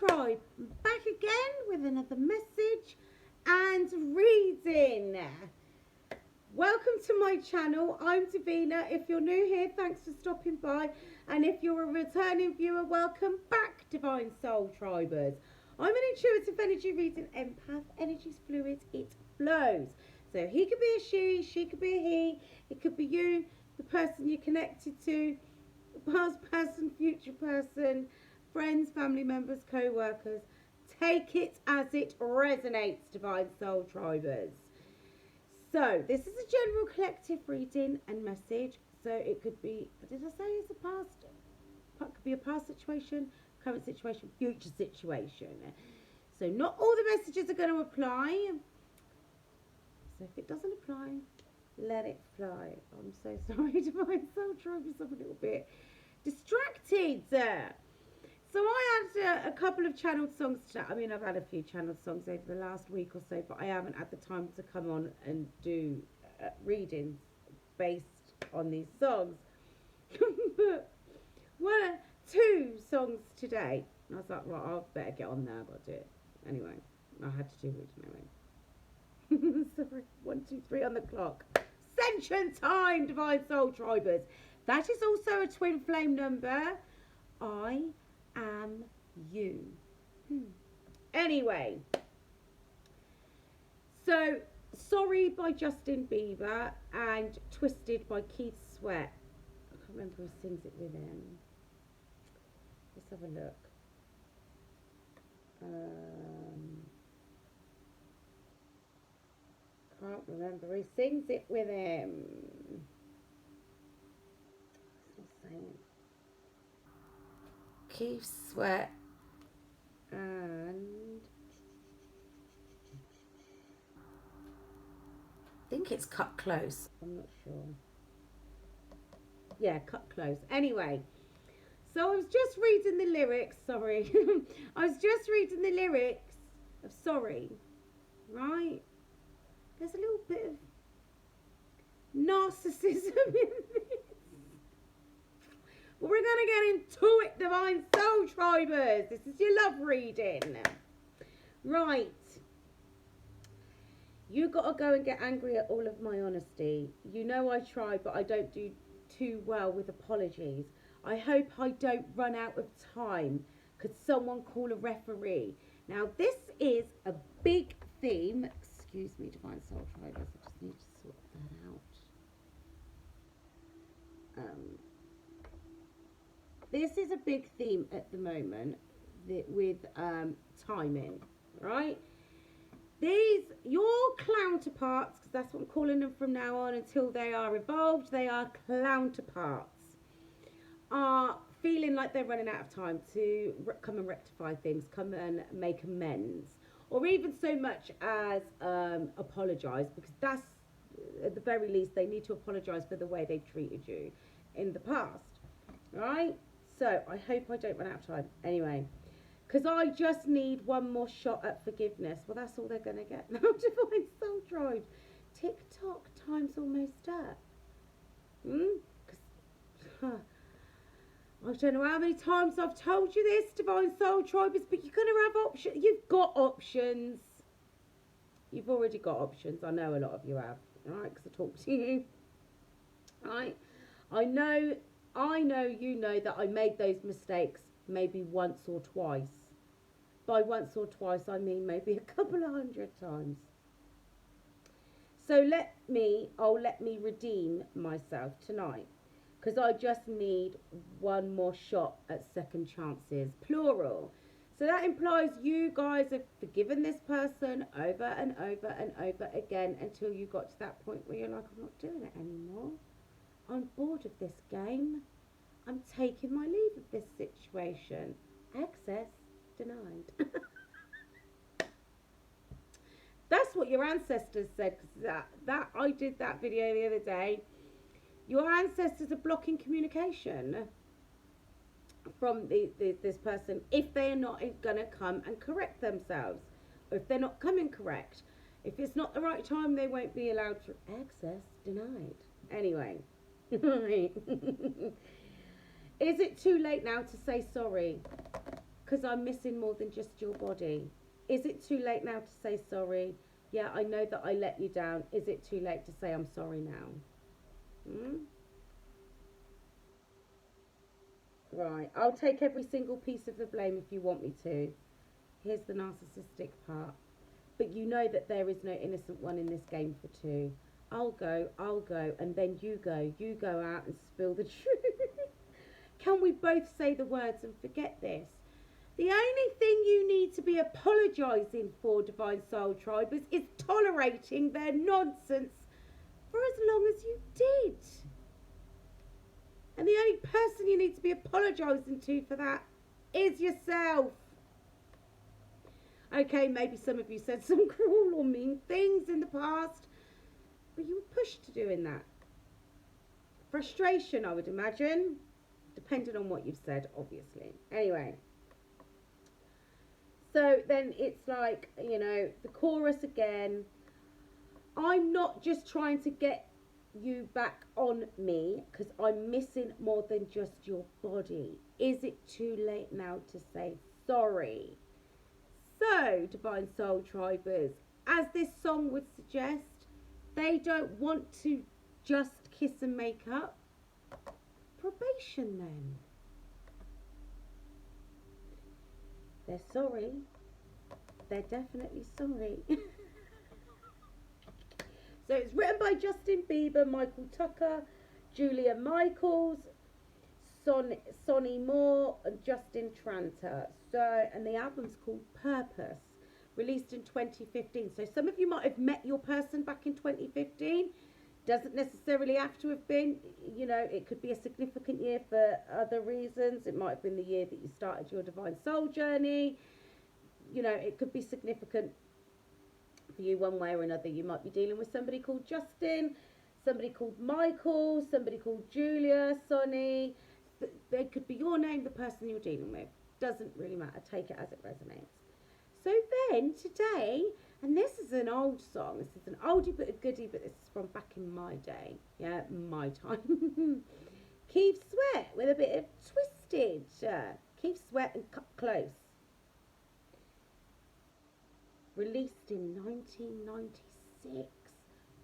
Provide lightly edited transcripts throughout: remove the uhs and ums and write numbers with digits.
Tribe, I'm back again with another message and reading. Welcome to my channel. I'm Divina. If you're new here, thanks for stopping by, and if you're a returning viewer, welcome back, Divine Soul Tribers. I'm an intuitive energy reading empath. Energy's fluid, it flows. So he could be a she could be a he, it could be you, the person you're connected to, past person, future person, friends, family members, co-workers. Take it as it resonates, Divine Soul Tribers. So this is a general collective reading and message. So it could be, did I say it's a past? It could be a past situation, current situation, future situation. So not all the messages are going to apply. So if it doesn't apply, let it fly. I'm so sorry, Divine Soul Tribers. I'm a little bit distracted. So I had a couple of channeled songs today. I mean, I've had a few channeled songs over the last week or so, but I haven't had the time to come on and do readings based on these songs. But two songs today. And I was like, right, I'll better get on there. I've got to do it. Anyway, I had to do reading anyway. Sorry, 1, 2, 3 on the clock. Ascension time, Divine Soul Tribers. That is also a twin flame number. I am you. Anyway, so Sorry by Justin Bieber and Twisted by Keith Sweat. I can't remember who sings it with him. Let's have a look. Can't remember who sings it with him. It's not saying. Keith Sweat and I think it's Cut Close. I'm not sure. Yeah, Cut Close. Anyway, so I was just reading the lyrics. Sorry. I was just reading the lyrics of Sorry. Right? There's a little bit of narcissism in this. But we're going to get into it, Divine Soul Tribers. This is your love reading. Right. You got to go and get angry at all of my honesty. You know I try, but I don't do too well with apologies. I hope I don't run out of time. Could someone call a referee? Now, this is a big theme. Excuse me, Divine Soul Tribers. I just need to sort that out. This is a big theme at the moment with timing, right? These, your clownterparts, because that's what I'm calling them from now on until they are evolved, they are clownterparts, are feeling like they're running out of time to come and rectify things, come and make amends, or even so much as apologise, because that's, at the very least, they need to apologise for the way they've treated you in the past, right? So, I hope I don't run out of time. Anyway, because I just need one more shot at forgiveness. Well, that's all they're going to get now, Divine Soul Tribe. Tick-tock, time's almost up. I don't know how many times I've told you this, Divine Soul Tribers, but you're going to have options. You've got options. You've already got options. I know a lot of you have, right, because I talk to you. Right? I know you know that I made those mistakes maybe once or twice. By once or twice, I mean maybe a couple of 100 times. So let me redeem myself tonight. Because I just need one more shot at second chances, plural. So that implies you guys have forgiven this person over and over and over again until you got to that point where you're like, I'm not doing it anymore. I'm bored of this game. I'm taking my leave of this situation. Access denied. That's what your ancestors said. Cause that I did that video the other day. Your ancestors are blocking communication from this person if they are not going to come and correct themselves. Or if they're not coming correct. If it's not the right time, they won't be allowed to. Access denied. Anyway. Is it too late now to say sorry? because I'm missing more than just your body. Is it too late now to say sorry? Yeah, I know that I let you down. Is it too late to say I'm sorry now? Hmm? Right, I'll take every single piece of the blame if you want me to. Here's the narcissistic part. But you know that there is no innocent one in this game for two. I'll go, and then you go out and spill the truth. Can we both say the words and forget this? The only thing you need to be apologising for, Divine Soul Tribers, is tolerating their nonsense for as long as you did. And the only person you need to be apologising to for that is yourself. Okay, maybe some of you said some cruel or mean things in the past, but you were pushed to doing that. Frustration, I would imagine, depending on what you've said, obviously. Anyway. So then it's like, you know, the chorus again. I'm not just trying to get you back on me because I'm missing more than just your body. Is it too late now to say sorry? So, Divine Soul Tribers, as this song would suggest, they don't want to just kiss and make up. Probation then. They're sorry. They're definitely sorry. So it's written by Justin Bieber, Michael Tucker, Julia Michaels, Sonny Moore, and Justin Tranter. So, and the album's called Purpose, released in 2015. So some of you might have met your person back in 2015. Doesn't necessarily have to have been, you know, it could be a significant year for other reasons. It might have been the year that you started your Divine Soul journey. You know, it could be significant for you one way or another. You might be dealing with somebody called Justin, somebody called Michael, somebody called Julia, Sonny. They could be your name, the person you're dealing with. Doesn't really matter. Take it as it resonates. So then today, and this is an old song. This is an oldie but a goodie, but this is from back in my day. Yeah, my time. Keith Sweat with a bit of Twisted. Keith Sweat and Cut Close. Released in 1996.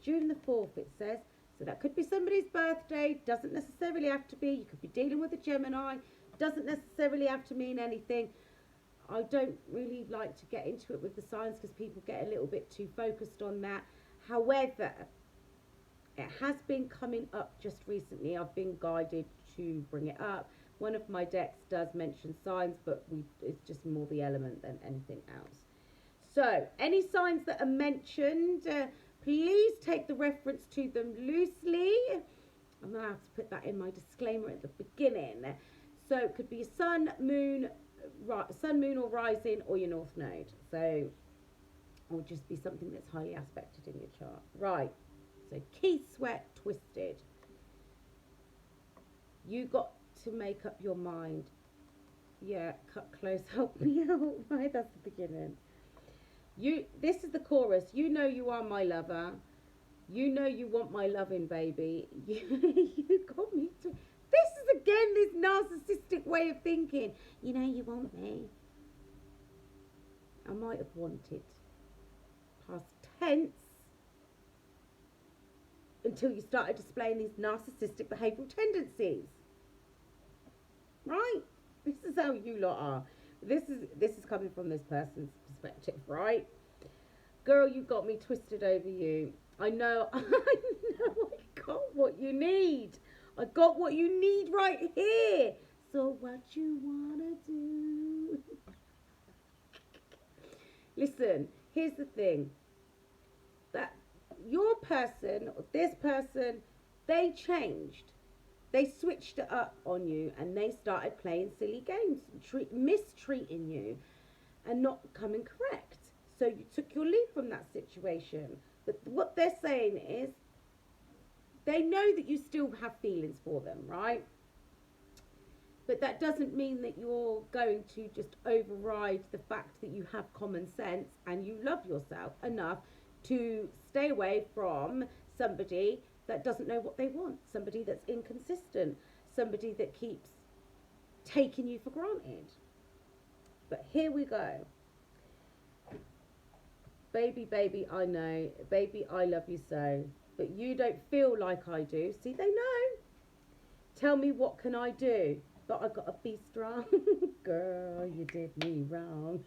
June the 4th, it says. So that could be somebody's birthday. Doesn't necessarily have to be. You could be dealing with a Gemini. Doesn't necessarily have to mean anything. I don't really like to get into it with the signs because people get a little bit too focused on that. However, it has been coming up just recently. I've been guided to bring it up. One of my decks does mention signs, but it's just more the element than anything else. So, any signs that are mentioned, please take the reference to them loosely. I'm going to have to put that in my disclaimer at the beginning. So, it could be sun, moon, or rising, or your north node. So, or just be something that's highly aspected in your chart. Right. So, Keith Sweat, Twisted. You got to make up your mind. Yeah, Cut Close, help me out. Right, that's the beginning. This is the chorus. You know you are my lover. You know you want my loving, baby. You got me to... This is again this narcissistic way of thinking. You know you want me. I might have wanted. Past tense. Until you started displaying these narcissistic behavioural tendencies. Right? This is how you lot are. This is coming from this person's perspective, right? Girl, you got me twisted over you. I know I got what you need. I got what you need right here. So what you wanna do? Listen, here's the thing. That your person, or this person, they changed. They switched it up on you and they started playing silly games, mistreating you and not coming correct. So you took your leave from that situation. But what they're saying is they know that you still have feelings for them, right? But that doesn't mean that you're going to just override the fact that you have common sense and you love yourself enough to stay away from somebody that doesn't know what they want, somebody that's inconsistent, somebody that keeps taking you for granted. But here we go. Baby, baby, I know. Baby, I love you so. But you don't feel like I do. See, they know. Tell me, what can I do? But I gotta be strong. Girl, you did me wrong.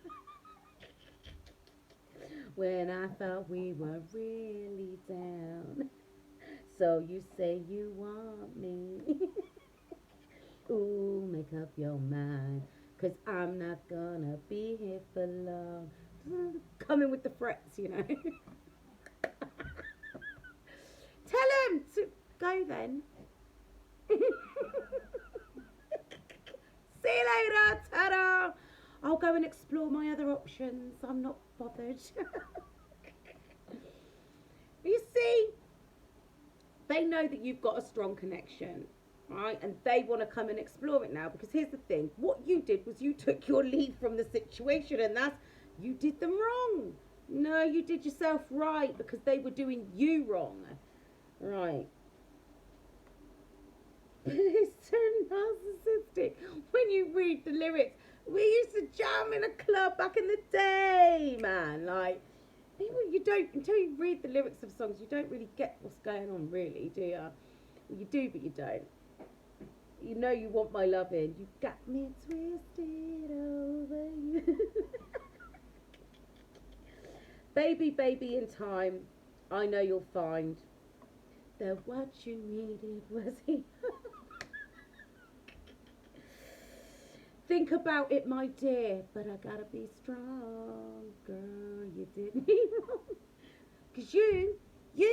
When I thought we were really down. So you say you want me. Ooh, make up your mind. 'Cause I'm not gonna be here for long. Coming with the frets, you know. Tell him to go then. See you later, ta-da! I'll go and explore my other options. I'm not bothered. You see, they know that you've got a strong connection, right? And they want to come and explore it now. Because here's the thing. What you did was you took your lead from the situation, and that's, you did them wrong. No, you did yourself right because they were doing you wrong. Right. It's so narcissistic when you read the lyrics. We used to jam in a club back in the day, man. Like, you don't, until you read the lyrics of songs, you don't really get what's going on, really, do you? Well, you do, but you don't. You know you want my loving. You got me twisted over you. Baby, baby, in time, I know you'll find that what you needed was here. Think about it, my dear, but I gotta be strong. Girl, you did me wrong. Because you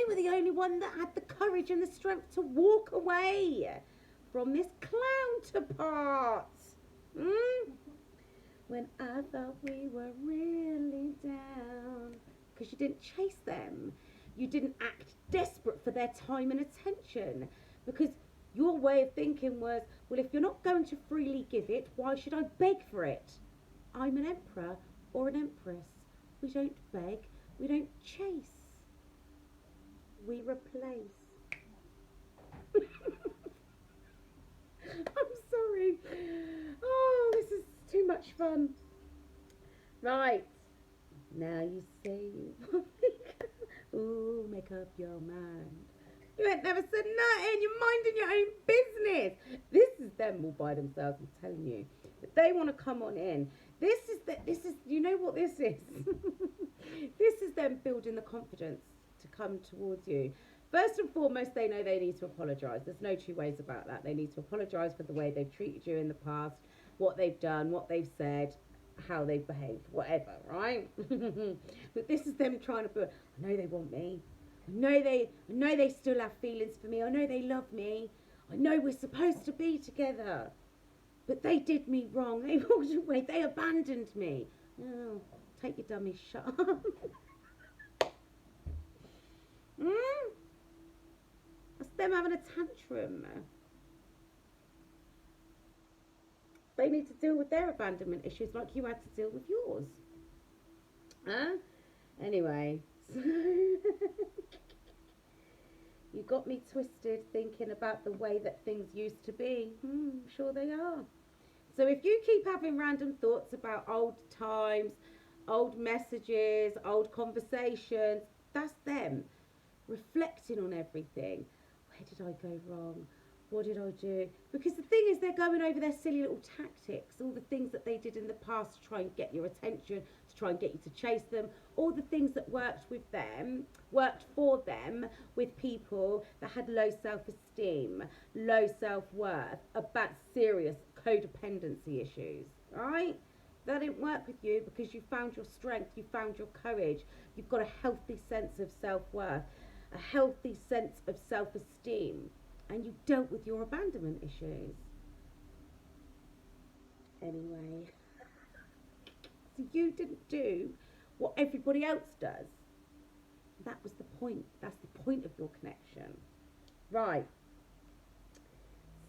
were the only one that had the courage and the strength to walk away from this clownterpart. When I thought we were really down. Because you didn't chase them. You didn't act desperate for their time and attention. Because your way of thinking was, well, if you're not going to freely give it, why should I beg for it? I'm an emperor or an empress. We don't beg. We don't chase. We replace. I'm sorry. Oh, this is too much fun. Right. Now you say you want me. Ooh, make up your mind. You ain't never said nothing. You're minding your own business. This is them all by themselves, I'm telling you. But they want to come on in. This is, you know what this is? This is them building the confidence to come towards you. First and foremost, they know they need to apologise. There's no two ways about that. They need to apologise for the way they've treated you in the past, what they've done, what they've said, how they've behaved, whatever, right? But this is them trying to put, I know they want me. I know they still have feelings for me. I know they love me. I know we're supposed to be together. But they did me wrong. They walked away. They abandoned me. Oh, take your dummy shut up. That's them having a tantrum. They need to deal with their abandonment issues like you had to deal with yours. Anyway, so you got me twisted thinking about the way that things used to be. Sure they are. So if you keep having random thoughts about old times, old messages, old conversations, that's them reflecting on everything. Where did I go wrong? What did I do? Because the thing is, they're going over their silly little tactics, all the things that they did in the past to try and get your attention, to try and get you to chase them, all the things that worked for them with people that had low self-esteem, low self-worth, about serious codependency issues, right? That didn't work with you because you found your strength, you found your courage, you've got a healthy sense of self-worth, a healthy sense of self-esteem. And you dealt with your abandonment issues. Anyway, so you didn't do what everybody else does. That was the point. That's the point of your connection. Right.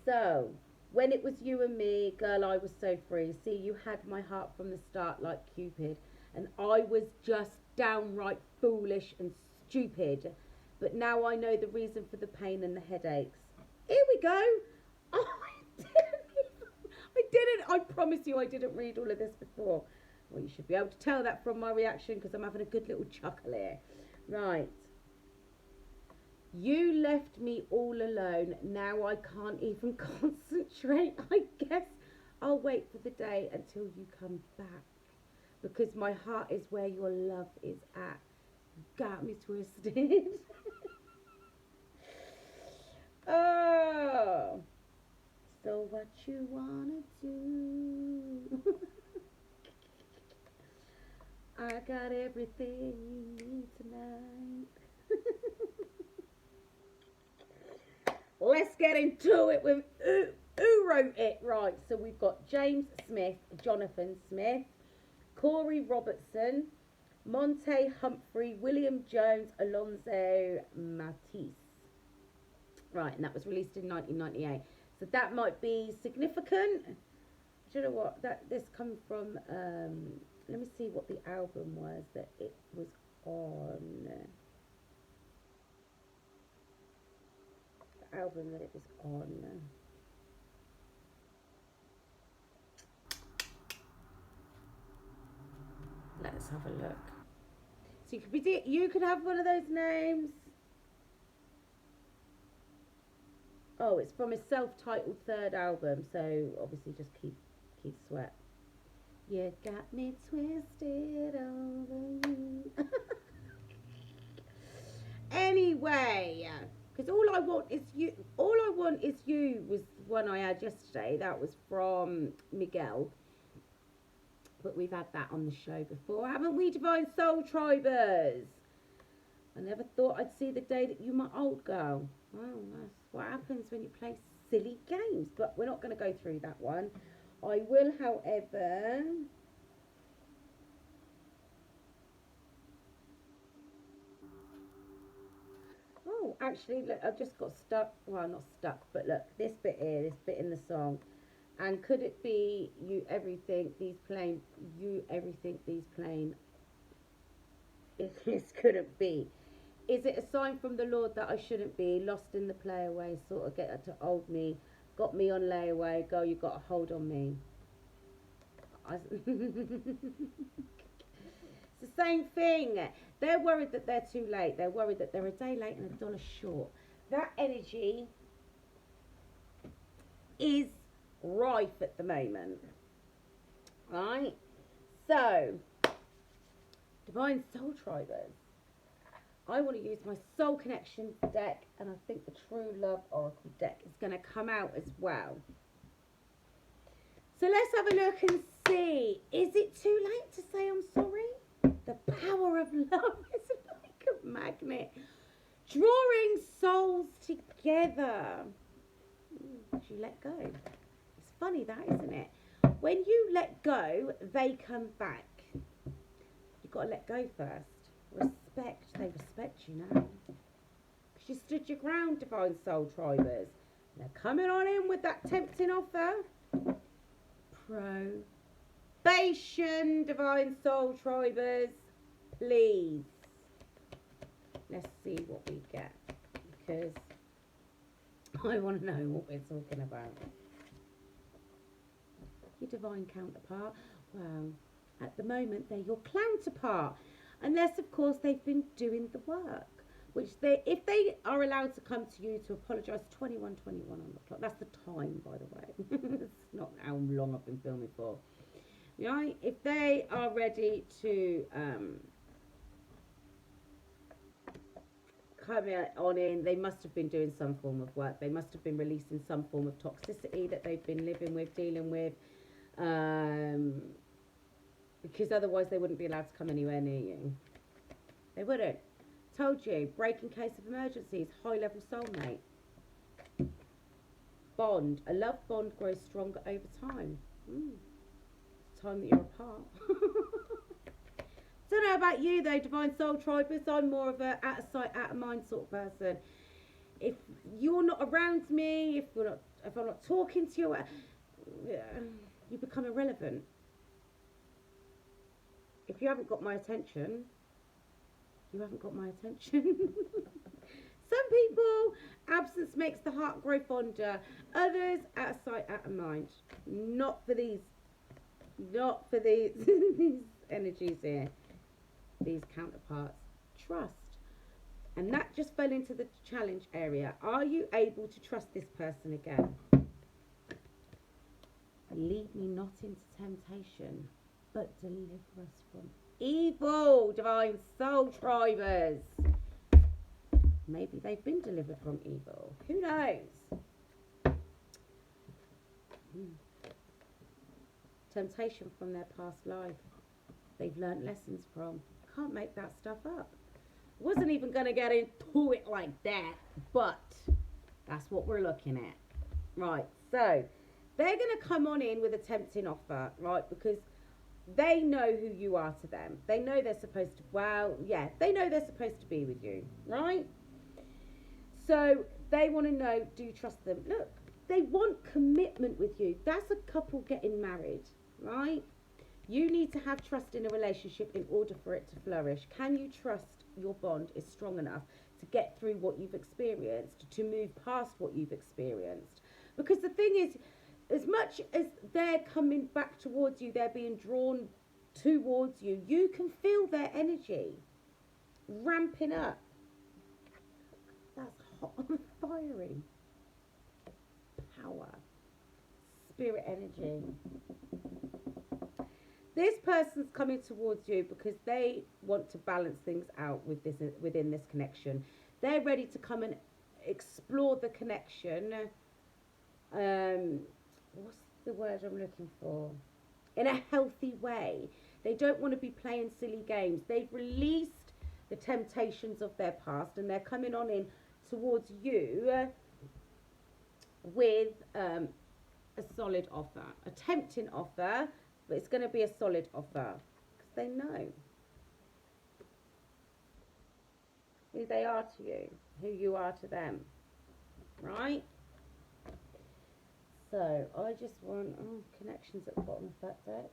So, when it was you and me, girl, I was so free. See, you had my heart from the start like Cupid. And I was just downright foolish and stupid. But now I know the reason for the pain and the headaches. Here we go. Oh, I didn't. I promise you I didn't read all of this before. Well, you should be able to tell that from my reaction because I'm having a good little chuckle here. Right. You left me all alone. Now I can't even concentrate. I guess I'll wait for the day until you come back. Because my heart is where your love is at. You got me twisted. Oh. So what you wanna do? I got everything you need tonight. Let's get into it with who wrote it. Right, so we've got James Smith, Jonathan Smith, Corey Robertson, Monte Humphrey, William Jones, Alonso Matisse. Right, and that was released in 1998. So that might be significant. Do you know what? This comes from, let me see what the album was that it was on. The album that it was on. Let's have a look. So you could have one of those names. Oh, it's from his self-titled third album, so obviously just keep Sweat. You got me twisted over you. Anyway, because all I want is you was the one I had yesterday. That was from Miguel. But we've had that on the show before, haven't we, Divine Soul Tribers? I never thought I'd see the day that you my old girl. Well, that's what happens when you play silly games. But we're not going to go through that one. I will, however... Oh, actually, look, I've just got stuck. Well, not stuck, but look, this bit here, this bit in the song. And could it be you everything, these plain, you everything, these plain? This couldn't be. Is it a sign from the Lord that I shouldn't be lost in the play away, sort of get her to hold me, got me on layaway, girl, you got a hold on me. It's the same thing. They're worried that they're too late. They're worried that they're a day late and $1 short. That energy is rife at the moment. Right? So, Divine Soul Tribers. I want to use my Soul Connection deck, and I think the True Love Oracle deck is going to come out as well. So let's have a look and see. Is it too late to say I'm sorry? The power of love is like a magnet, drawing souls together. As you let go. It's funny that, isn't it? When you let go, they come back. You've got to let go first. Respect. They respect you now. Because you stood your ground, Divine Soul Tribers. They're coming on in with that tempting offer. Probation, Divine Soul Tribers. Please. Let's see what we get. Because I want to know what we're talking about. Your divine counterpart. Well, at the moment, they're your clownterpart. Unless, of course, they've been doing the work. Which if they are allowed to come to you to apologise, 21:21 on the clock. That's the time, by the way. It's not how long I've been filming for. Right? If they are ready to come on in, they must have been doing some form of work. They must have been releasing some form of toxicity that they've been living with, dealing with. Because otherwise they wouldn't be allowed to come anywhere near you. They wouldn't. Told you, break in case of emergencies, high level soulmate. Bond, a love bond grows stronger over time. Time that you're apart. Don't know about you though, Divine Soul Tribers. I'm more of a out of sight, out of mind sort of person. If you're not around me, if I'm not talking to you, you become irrelevant. If you haven't got my attention, you haven't got my attention. Some people, absence makes the heart grow fonder. Others, out of sight, out of mind. Not for these these energies here, these counterparts. Trust. And that just fell into the challenge area. Are you able to trust this person again? Lead me not into temptation, but deliver us from evil, divine soul tribers. Maybe they've been delivered from evil. Who knows? Temptation from their past life. They've learnt lessons from. Can't make that stuff up. Wasn't even going to get into it like that, but that's what we're looking at. Right, so they're going to come on in with a tempting offer, right, because they know who you are to them. They know they're supposed to, they know they're supposed to be with you, right? So they want to know, do you trust them? Look, they want commitment with you. That's a couple getting married, right? You need to have trust in a relationship in order for it to flourish. Can you trust your bond is strong enough to get through what you've experienced, to move past what you've experienced? Because the thing is, as much as they're coming back towards you, they're being drawn towards you, you can feel their energy ramping up. That's hot and fiery. Power. Spirit energy. This person's coming towards you because they want to balance things out within this connection. They're ready to come and explore the connection. What's the word I'm looking for? In a healthy way. They don't want to be playing silly games. They've released the temptations of their past and they're coming on in towards you with a solid offer. A tempting offer, but it's going to be a solid offer because they know who they are to you, who you are to them, right? So I just want connections at the bottom of that deck.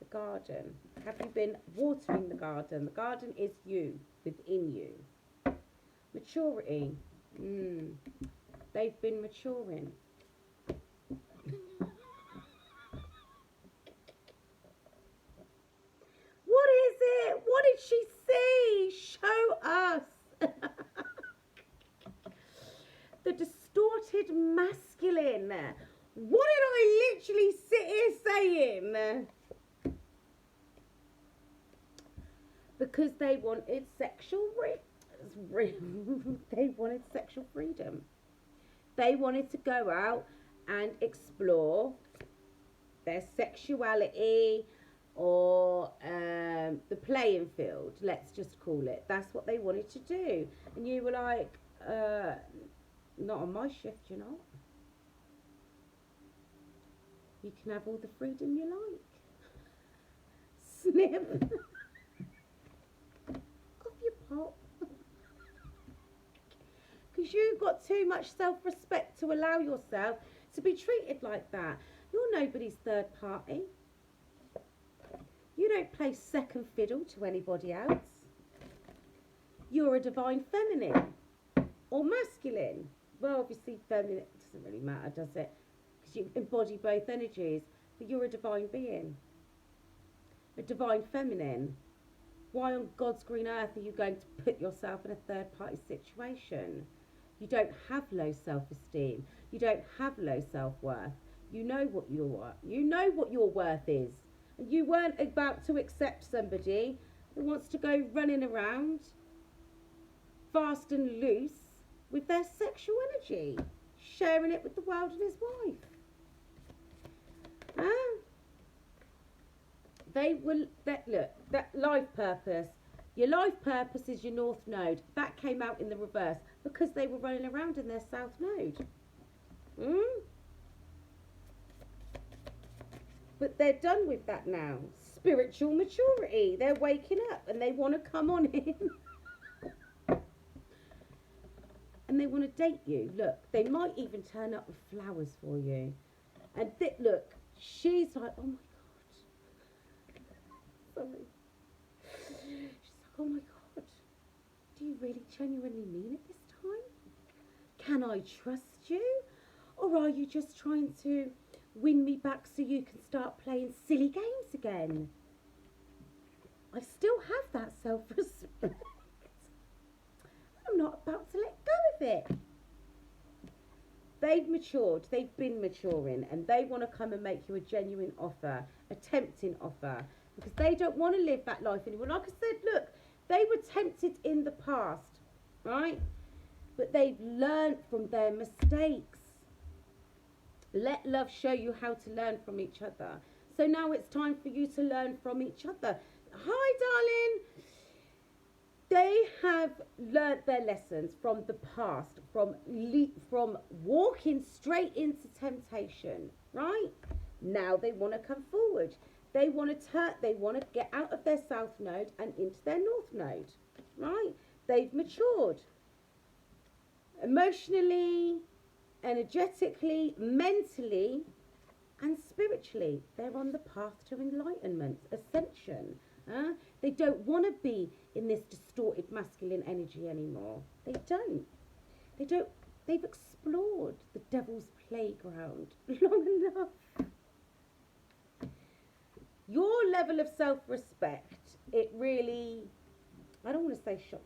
The garden. Have you been watering the garden? The garden is you, within you. Maturity. They've been maturing. What is it? What did she see? Show us. The distorted masculine. What did I literally sit here saying? Because they wanted sexual they wanted sexual freedom. They wanted to go out and explore their sexuality or the playing field, let's just call it. That's what they wanted to do. And you were like, not on my shift, you know. You can have all the freedom you like. Snip. Off your pop. Because you've got too much self-respect to allow yourself to be treated like that. You're nobody's third party. You don't play second fiddle to anybody else. You're a divine feminine or masculine. Well, obviously feminine, it doesn't really matter, does it? Because you embody both energies. But you're a divine being. A divine feminine. Why on God's green earth are you going to put yourself in a third party situation? You don't have low self-esteem. You don't have low self-worth. You know what you are. You know what your worth is. And you weren't about to accept somebody who wants to go running around fast and loose with their sexual energy, sharing it with the world and his wife. That life purpose. Your life purpose is your north node. That came out in the reverse because they were running around in their south node. But they're done with that now. Spiritual maturity. They're waking up and they want to come on in. And they want to date you. Look, they might even turn up with flowers for you. And look, she's like, oh my God. Sorry. She's like, oh my God. Do you really genuinely mean it this time? Can I trust you? Or are you just trying to win me back so you can start playing silly games again? I still have that self-respect. I'm not about to let go of it. They've matured, they've been maturing, and they want to come and make you a genuine offer, a tempting offer, because they don't want to live that life anymore. Like I said, look, they were tempted in the past, right? But they've learned from their mistakes. Let love show you how to learn from each other. So now it's time for you to learn from each other. Hi, darling. They have learnt their lessons from the past, from walking straight into temptation, right? Now they want to come forward. They want to get out of their south node and into their north node, right? They've matured emotionally, energetically, mentally, and spiritually. They're on the path to enlightenment, ascension. They don't want to be in this distorted masculine energy anymore. They don't. They've explored the devil's playground long enough. Your level of self-respect, it really, I don't want to say shock.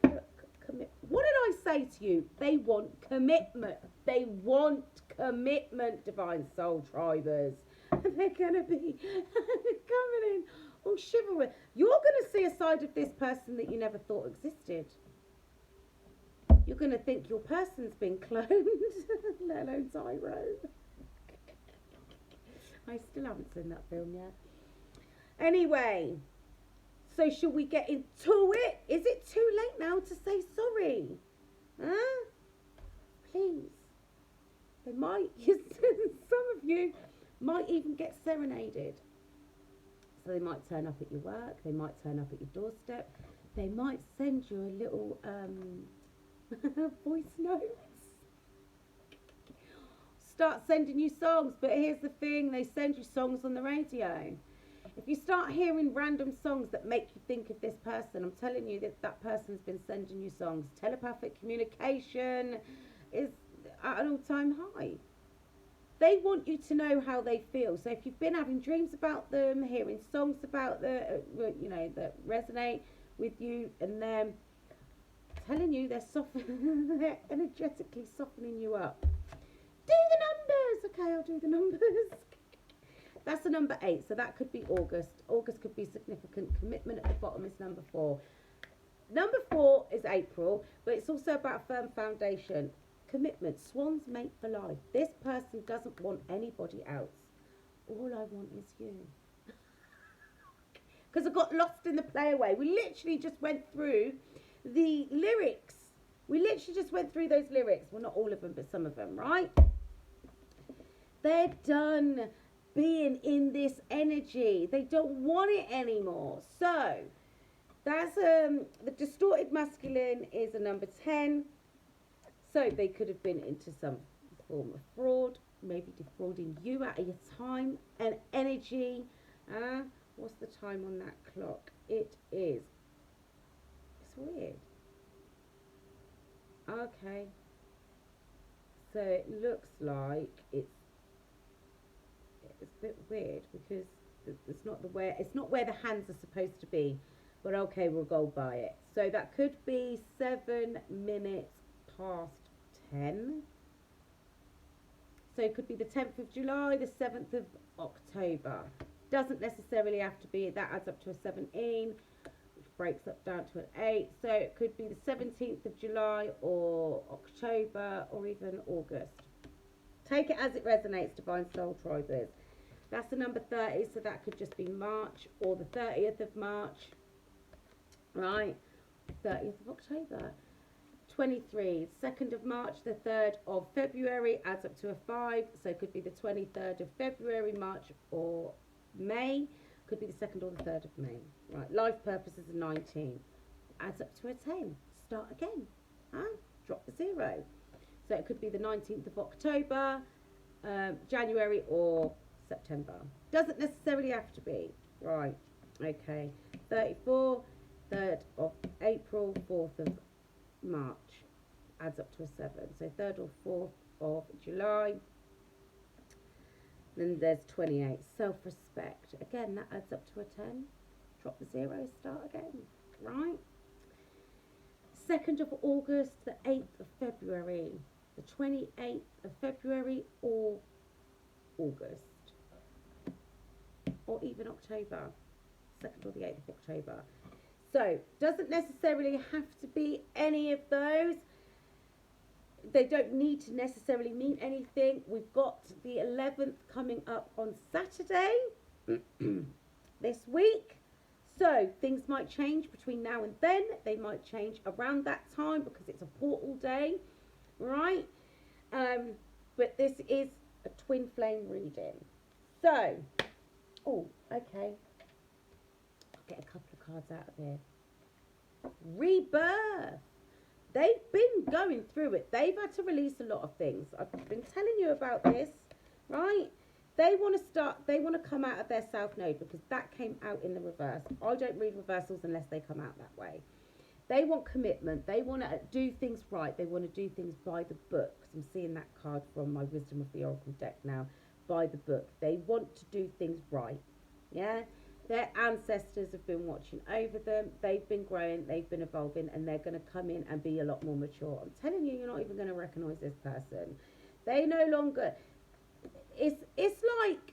What did I say to you? They want commitment. They want commitment, divine soul tribers. And they're going to be coming in all chivalrous. You're going to see a side of this person that you never thought existed. You're going to think your person's been cloned, let alone Tyro. I still haven't seen that film yet. Anyway, so shall we get into it? Is it too late now to say sorry? Huh? Please. They might, some of you might even get serenaded. So they might turn up at your work, they might turn up at your doorstep, they might send you a little voice notes. Start sending you songs, but here's the thing, they send you songs on the radio. If you start hearing random songs that make you think of this person, I'm telling you that that person's been sending you songs. Telepathic communication is at an all-time high. They want you to know how they feel. So if you've been having dreams about them, hearing songs about them, that resonate with you and them, telling you they're energetically softening you up. Do the numbers. Okay, I'll do the numbers. That's the number 8, so that could be August. August could be significant. Commitment at the bottom is number 4. Number 4 is April, but it's also about firm foundation. Commitment. Swans mate for life. This person doesn't want anybody else. All I want is you. Because I got lost in the playaway. We literally just went through the lyrics. We literally just went through those lyrics. Well, not all of them, but some of them, right? They're done being in this energy. They don't want it anymore. So that's the distorted masculine is a number 10. So they could have been into some form of fraud, maybe defrauding you out of your time and energy. What's the time on that clock? It's weird. Okay, so it looks like it's a bit weird because it's not where the hands are supposed to be, but okay, we'll go by it. So that could be 7 minutes past 10. So it could be the 10th of July, the 7th of October. Doesn't necessarily have to be, that adds up to a 17, which breaks up down to an 8. So it could be the 17th of July or October or even August. Take it as it resonates, Divine Soul Tribers. That's the number 30, so that could just be March or the 30th of March. Right, 30th of October. 23, 2nd of March, the 3rd of February adds up to a 5, so it could be the 23rd of February, March or May, could be the 2nd or the 3rd of May. Right, life purpose is a 19, adds up to a 10, start again, drop the 0. So it could be the 19th of October, January or September. Doesn't necessarily have to be. Right, okay, 34, 3rd of April, 4th of March adds up to a 7. So 3rd or 4th of July. Then there's 28. Self-respect. Again, that adds up to a 10. Drop the 0, start again. Right? 2nd of August, the 8th of February. The 28th of February or August. Or even October. 2nd or the 8th of October. So, doesn't necessarily have to be any of those. They don't need to necessarily mean anything. We've got the 11th coming up on Saturday this week. So, things might change between now and then. They might change around that time because it's a portal day, right? But this is a twin flame reading. So, oh, okay. Get a couple of cards out of here. Rebirth. They've been going through it. They've had to release a lot of things. I've been telling you about this, right? They want to come out of their south node because that came out in the reverse. I don't read reversals unless they come out that way. They want commitment. They want to do things right. They want to do things by the book. I'm seeing that card from my Wisdom of the Oracle deck now. By the book. They want to do things right. Yeah? Their ancestors have been watching over them. They've been growing. They've been evolving. And they're going to come in and be a lot more mature. I'm telling you, you're not even going to recognise this person. They no longer... It's like...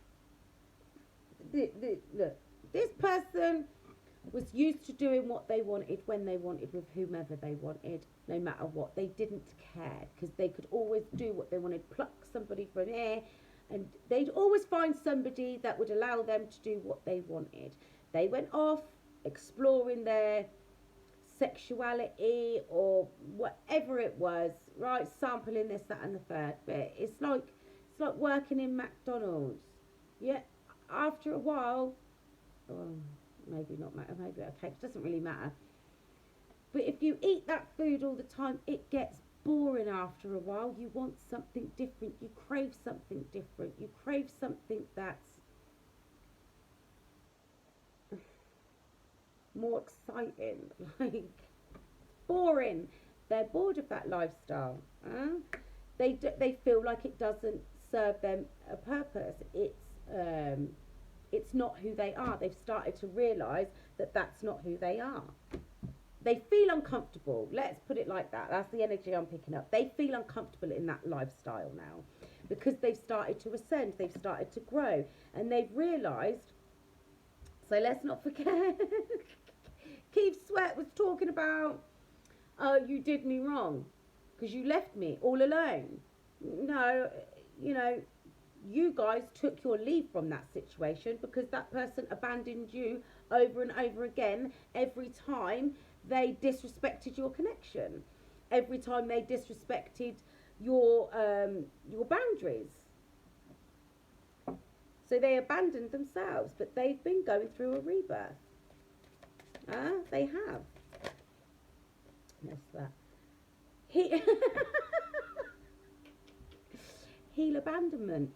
Look, this person was used to doing what they wanted, when they wanted, with whomever they wanted, no matter what. They didn't care because they could always do what they wanted. Pluck somebody from here. And they'd always find somebody that would allow them to do what they wanted. They went off exploring their sexuality or whatever it was, right? Sampling this, that, and the third bit. It's like working in McDonald's. Yeah, after a while, maybe not matter, maybe okay, it doesn't really matter. But if you eat that food all the time, it gets boring after a while. You want something different. You crave something different. You crave something that's more exciting. Like, boring. They're bored of that lifestyle. They feel like it doesn't serve them a purpose. It's not who they are. They've started to realise that that's not who they are. They feel uncomfortable. Let's put it like that. That's the energy I'm picking up. They feel uncomfortable in that lifestyle now because they've started to ascend. They've started to grow. And they've realised, so let's not forget, Keith Sweat was talking about, oh, you did me wrong because you left me all alone. No, you guys took your leave from that situation because that person abandoned you over and over again every time they disrespected your connection, every time they disrespected your boundaries. So they abandoned themselves, but they've been going through a rebirth. They have. What's that? Heal abandonment.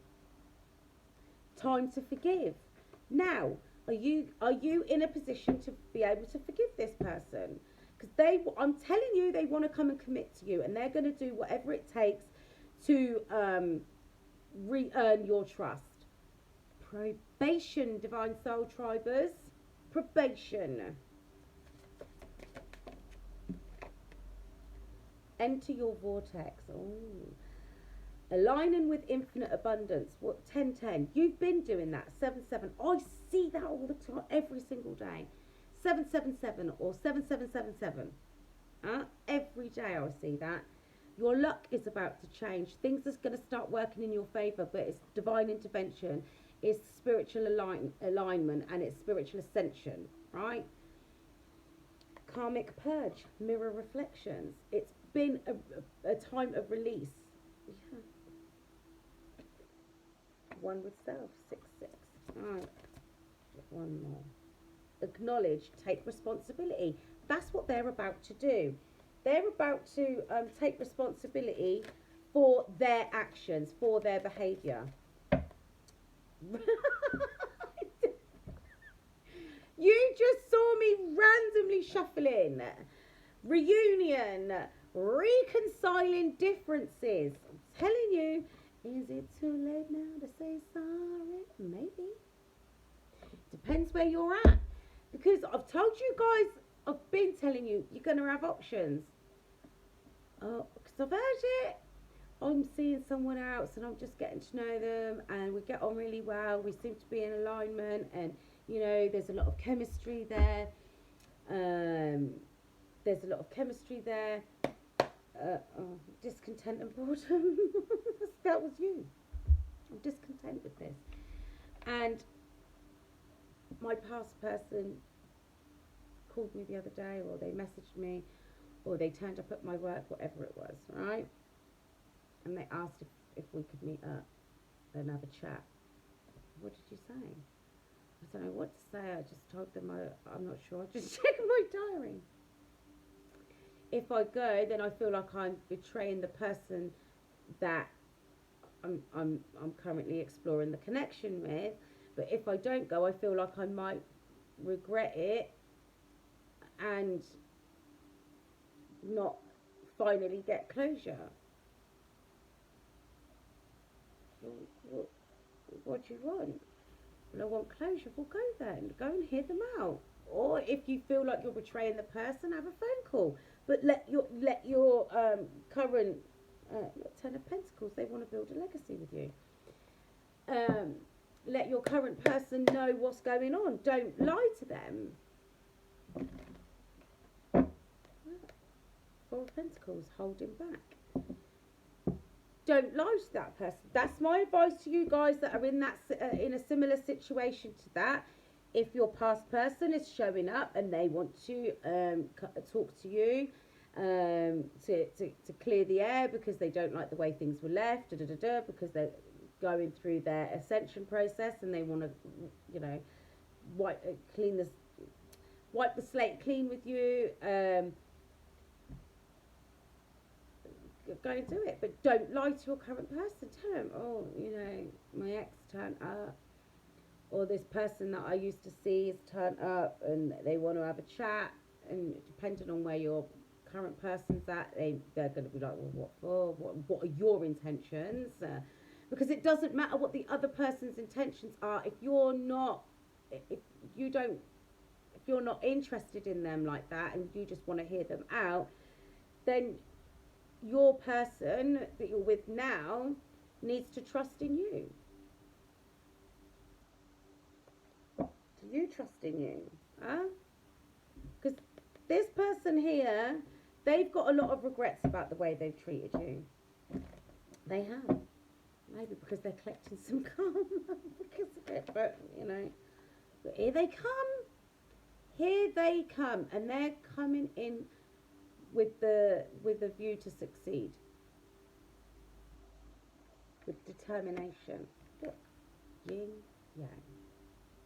Time to forgive. Now, are you in a position to be able to forgive this person? Because I'm telling you, they want to come and commit to you, and they're going to do whatever it takes to re-earn your trust. Probation, Divine Soul Tribers. Probation. Enter your vortex. Oh. Aligning with infinite abundance. What? 10-10. You've been doing that. 7-7. I see that all the time, every single day. 7-7-7 or 7-7-7-7. Every day I see that. Your luck is about to change. Things are going to start working in your favour, but it's divine intervention. It's spiritual alignment and it's spiritual ascension, right? Karmic purge, mirror reflections. It's been a time of release. Yeah. One with self, 6-6. Alright, one more. Acknowledge, take responsibility. That's what they're about to do. They're about to take responsibility for their actions, for their behaviour. You just saw me randomly shuffling. Reunion, reconciling differences. I'm telling you, is it too late now to say sorry? Maybe. Depends where you're at. Because I've told you guys, I've been telling you, you're going to have options. Oh, because I've heard it. I'm seeing someone else and I'm just getting to know them and we get on really well. We seem to be in alignment and, you know, there's a lot of chemistry there. There's a lot of chemistry there. Discontent and boredom. That was you. I'm discontent with this. And my past person called me the other day, or they messaged me, or they turned up at my work, whatever it was, right? And they asked if we could meet up and have a chat. What did you say? I don't know what to say. I just told them I'm not sure. I just checked my diary. If I go, then I feel like I'm betraying the person that I'm currently exploring the connection with. But if I don't go, I feel like I might regret it and not finally get closure. What do you want? Well, I want closure. Well, go then. Go and hear them out. Or if you feel like you're betraying the person, have a phone call. But let your current Ten of Pentacles, they want to build a legacy with you. Let your current person know what's going on. Don't lie to them. Four of Pentacles, holding back. Don't lie to that person. That's my advice to you guys that are in that in a similar situation to that. If your past person is showing up and they want to talk to you to clear the air because they don't like the way things were left, because they're going through their ascension process and they want to, you know, wipe the slate clean with you. Go and do it, but don't lie to your current person. Tell them, oh, you know, my ex turned up, or this person that I used to see has turned up and they want to have a chat, and depending on where your current person's at, they're going to be like, well, what for? What are your intentions? Because it doesn't matter what the other person's intentions are if you're not interested in them like that and you just want to hear them out, then your person that you're with now needs to trust in you. Do you trust in you? Because this person here, they've got a lot of regrets about the way they've treated you. They have. Maybe because they're collecting some karma because of it, but you know. But here they come. Here they come, and they're coming in with a view to succeed, with determination. Look, yin yang,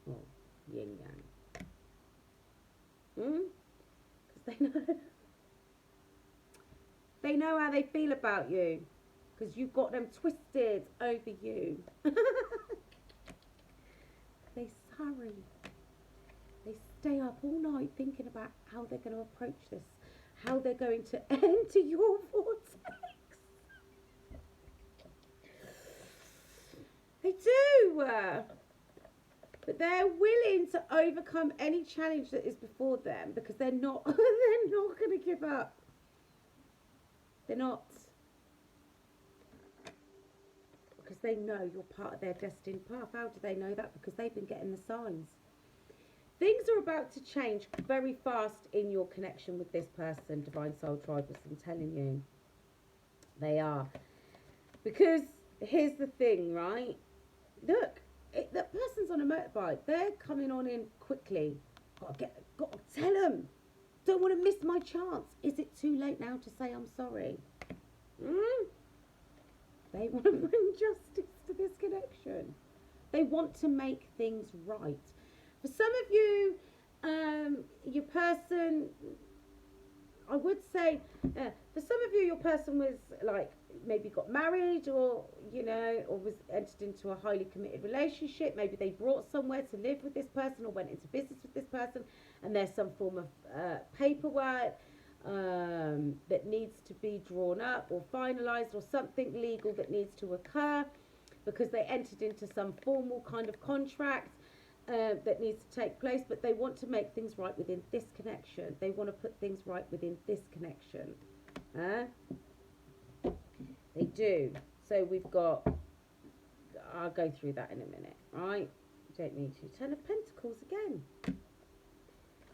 or yin yang. Because they know how they feel about you, because you've got them twisted over you. They sorry. They stay up all night thinking about how they're going to approach this. How they're going to enter your vortex. They do. But they're willing to overcome any challenge that is before them because they're not going to give up. They're not. Because they know you're part of their destined path. How do they know that? Because they've been getting the signs. Things are about to change very fast in your connection with this person, Divine Soul Tribers, I'm telling you. They are. Because here's the thing, right? Look, that person's on a motorbike. They're coming on in quickly. Got to tell them. Don't want to miss my chance. Is it too late now to say I'm sorry? They want to bring justice to this connection. They want to make things right. For some of you, your person, I would say, for some of you, your person was like, maybe got married or, you know, or was entered into a highly committed relationship. Maybe they brought somewhere to live with this person or went into business with this person and there's some form of paperwork. that needs to be drawn up or finalised, or something legal that needs to occur because they entered into some formal kind of contract that needs to take place, but they want to make things right within this connection. They want to put things right within this connection. They do. So we've got, I'll go through that in a minute, right? Don't need to. Ten of Pentacles again.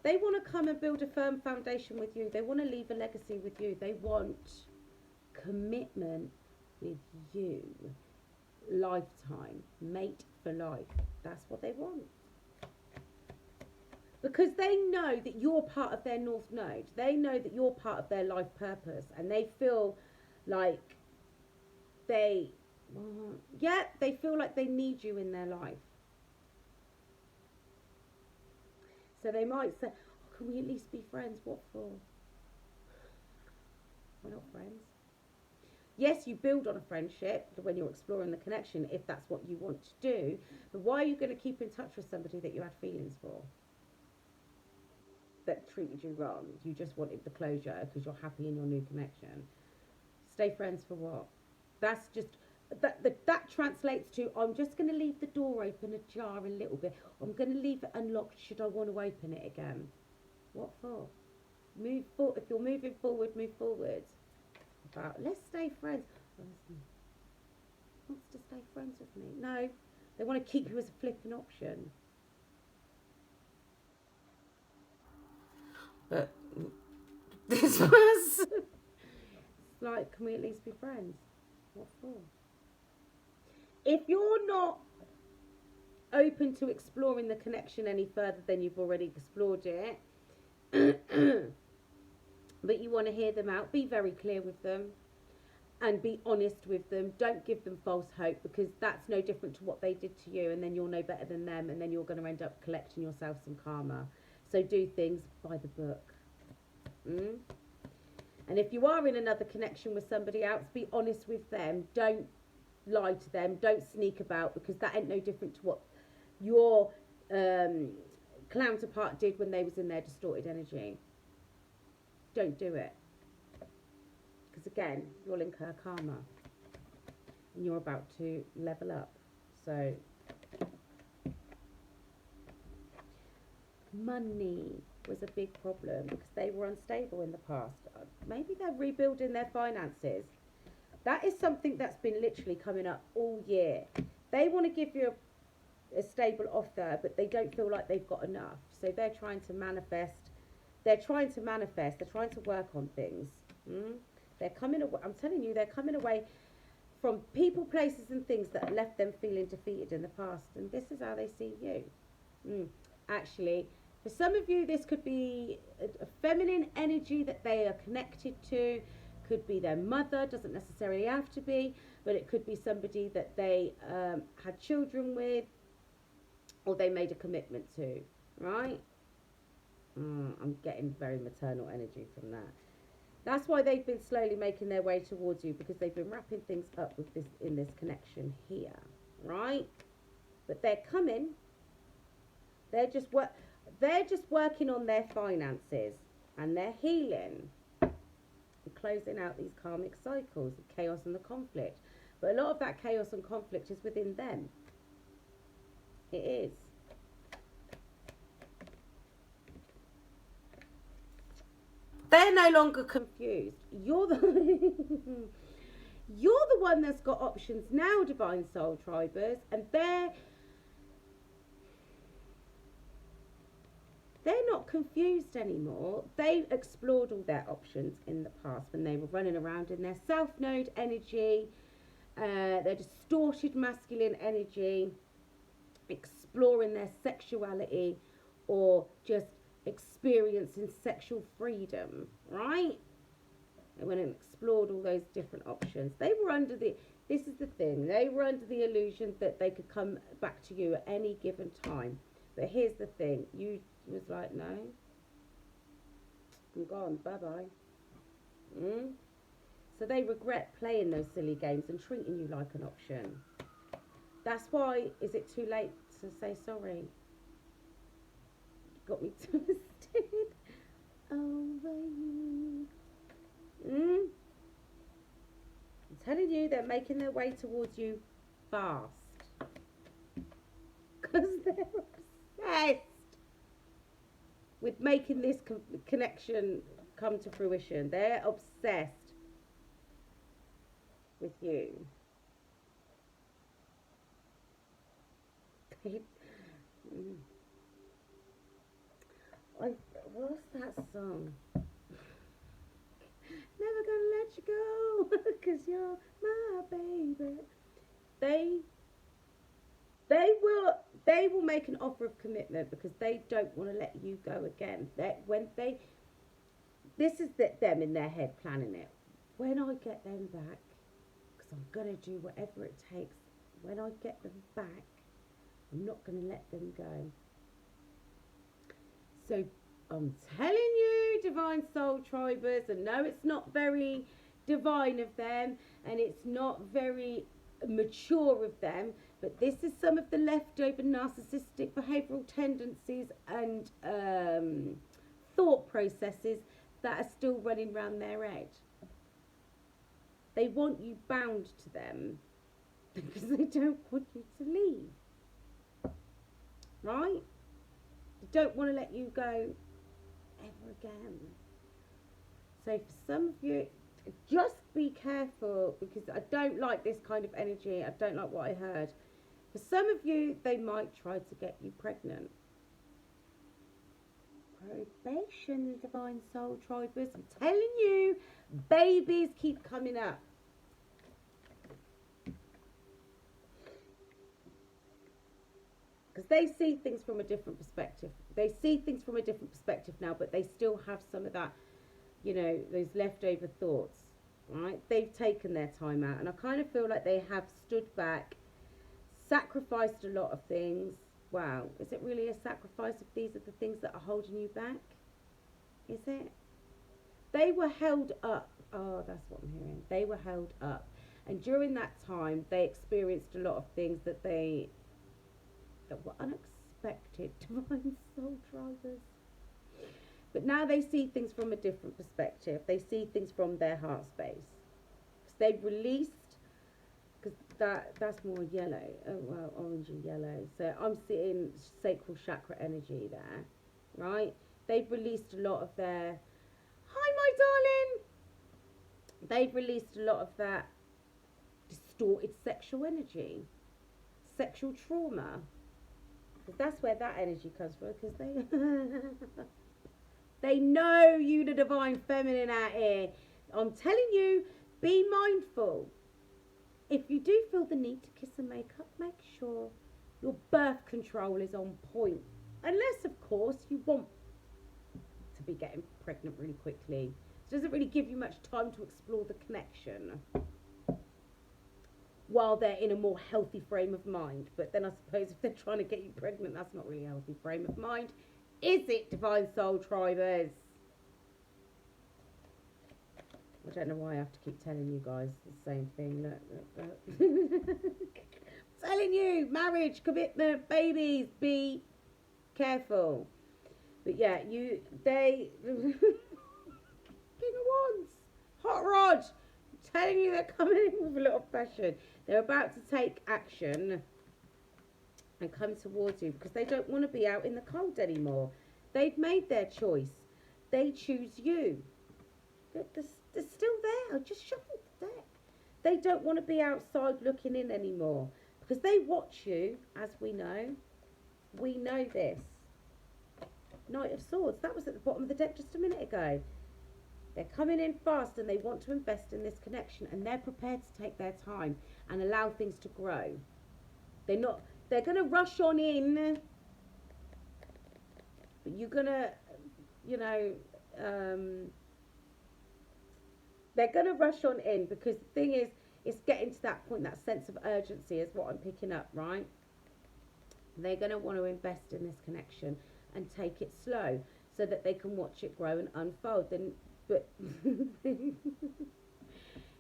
They want to come and build a firm foundation with you. They want to leave a legacy with you. They want commitment with you. Lifetime. Mate for life. That's what they want. Because they know that you're part of their North Node. They know that you're part of their life purpose. And they feel like they feel like they need you in their life. So they might say, oh, can we at least be friends? What for? We're not friends. Yes, you build on a friendship when you're exploring the connection, if that's what you want to do. But why are you going to keep in touch with somebody that you had feelings for? That treated you wrong? You just wanted the closure because you're happy in your new connection. Stay friends for what? That's just... That translates to, I'm just going to leave the door open ajar a little bit. I'm going to leave it unlocked should I want to open it again. What for? Move forward. If you're moving forward, move forward. Let's stay friends. Wants to stay friends with me? No, they want to keep you as a flipping option. But this was like, can we at least be friends? What for? If you're not open to exploring the connection any further than you've already explored it, but you want to hear them out, be very clear with them and be honest with them. Don't give them false hope, because that's no different to what they did to you, and then you'll know better than them, and then you're going to end up collecting yourself some karma. So do things by the book. And if you are in another connection with somebody else, be honest with them. Don't lie to them. Don't sneak about, because that ain't no different to what your counterpart did when they was in their distorted energy. Don't do it, because again, you'll incur karma and you're about to level up. So money was a big problem because they were unstable in the past. Maybe they're rebuilding their finances. That is something that's been literally coming up all year. They want to give you a stable offer, but they don't feel like they've got enough. So they're trying to manifest. They're trying to work on things. They're coming away. I'm telling you, they're coming away from people, places and things that left them feeling defeated in the past. And this is how they see you. Actually, for some of you, this could be a feminine energy that they are connected to. Could be their mother, doesn't necessarily have to be, but it could be somebody that they had children with, or they made a commitment to, right? I'm getting very maternal energy from that. That's why they've been slowly making their way towards you, because they've been wrapping things up with this in this connection here, right? But they're coming. They're just working on their finances, and they're healing and closing out these karmic cycles, the chaos and the conflict. But a lot of that chaos and conflict is within them. It is. They're no longer confused. You're the one that's got options now, Divine Soul Tribers, and they're not confused anymore. They've explored all their options in the past when they were running around in their South Node energy, their distorted masculine energy, exploring their sexuality, or just experiencing sexual freedom, right? They went and explored all those different options. They were under this is the thing, they were under the illusion that they could come back to you at any given time. But here's the thing, you was like, no, I'm gone, bye-bye. So they regret playing those silly games and treating you like an option. That's why, is it too late to say sorry? Got me twisted. over you. I'm telling you, they're making their way towards you fast. Because they're obsessed with making this connection come to fruition. They're obsessed with you. What's that song? Never gonna let you go, 'cause you're my baby. They they will make an offer of commitment because they don't want to let you go again. This is them in their head planning it. When I get them back, because I'm gonna do whatever it takes. When I get them back, I'm not gonna let them go. So I'm telling you, divine soul tribers, and no, it's not very divine of them, and it's not very mature of them, but this is some of the leftover narcissistic behavioural tendencies and thought processes that are still running around their head. They want you bound to them because they don't want you to leave. Right? They don't want to let you go ever again. So for some of you, just be careful, because I don't like this kind of energy. I don't like what I heard. For some of you, they might try to get you pregnant. Probation, divine soul tribers. I'm telling you, babies keep coming up. Because they see things from a different perspective. They see things from a different perspective now, but they still have some of that, you know, those leftover thoughts, right? They've taken their time out, and I kind of feel like they have stood back, sacrificed a lot of things. Wow, is it really a sacrifice if these are the things that are holding you back? Is it? They were held up. Oh, that's what I'm hearing. They were held up. And during that time, they experienced a lot of things that were unexpected, divine soul drivers. But now they see things from a different perspective. They see things from their heart space. Because they've released, because that's more yellow, well, orange and yellow. So I'm seeing sacral chakra energy there, right? They've released a lot of their, hi my darling. They've released a lot of that distorted sexual energy, sexual trauma. Because that's where that energy comes from, because they know you, the divine feminine out here. I'm telling you, be mindful. If you do feel the need to kiss and make up, make sure your birth control is on point. Unless, of course, you want to be getting pregnant really quickly. It doesn't really give you much time to explore the connection while they're in a more healthy frame of mind. But then I suppose if they're trying to get you pregnant, that's not really a healthy frame of mind. Is it, divine soul tribers? I don't know why I have to keep telling you guys the same thing. Look. I'm telling you, marriage, commitment, babies, be careful. But yeah, they King of Wands, hot rod. I'm telling you, they're coming in with a lot of passion. They're about to take action and come towards you because they don't want to be out in the cold anymore. They've made their choice. They choose you. They're still there. I just shuffled the deck. They don't want to be outside looking in anymore because they watch you, as we know. We know this. Knight of Swords. That was at the bottom of the deck just a minute ago. They're coming in fast and they want to invest in this connection, and they're prepared to take their time and allow things to grow. They're going to rush on in, but you're going to, they're going to rush on in because the thing is, it's getting to that point, that sense of urgency is what I'm picking up, right? They're going to want to invest in this connection and take it slow so that they can watch it grow and unfold. But